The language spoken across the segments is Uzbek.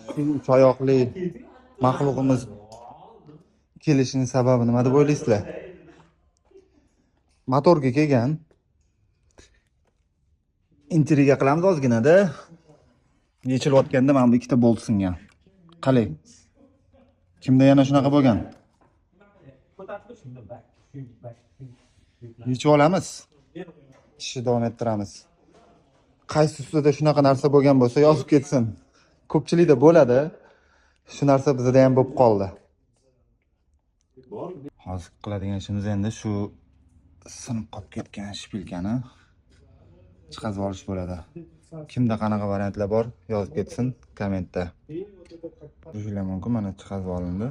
Shu uch oyoqli maxluqimiz kelishining sababi nima deb o'ylaysizlar? Motorga kelgan. Intriga qilamiz ozginada. Yechilayotganda mana bu ikkita bolt singan. Qalay. Kimda yana shunaqa bo'lgan? Yechib olamiz. Ishni davom ettiramiz. Qaysi ustida shunaqa narsa bo'lgan bo'lsa yozib ketsin. Ko'pchilikda bo'ladi. Shu narsa bizda ham bo'lib qoldi. Hozir qiladigan ishimiz endi shu sinib qolib ketgan shpilkani chiqazib olish bo'ladi. Kimda qanaqa variantlar bor, yozib ketsin kommentda. Ko'rishinglar mumkin, mana chiqazib olindi.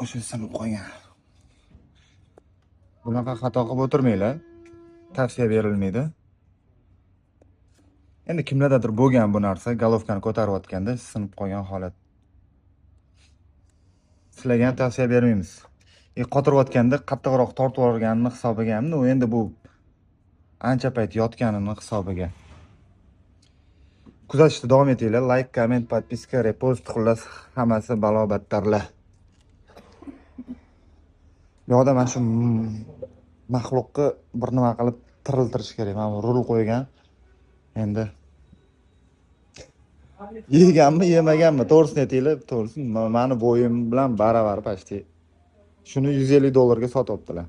O'sha sinib qolgan. Bunaqa xato qilib o'tirmanglar. Tavsiya berilmaydi. Endi kimlardadir bo'lgan bu narsa, golovkani ko'tarayotganda sinib qolgan holat. Sizlarga ham tavsiya bermaymiz. Qotirayotganda qattiqroq tortib olganini hisobiga hamda u endi bu ancha payt yotganini hisobiga. Kuzatishda davom etinglar. Like, komment, podpiska, repost, xullas hammasi balobattarlar. Bu yoqda mana shu maxluqni bir nima qilib tiriltirish kerak. Mana rul qo'ygan. Endi yeganmi, yemaganmi? To'g'risini aytinglar, to'g'risi meni bo'yim bilan baravar pashti. Shuni $150 ga sotyaptilar.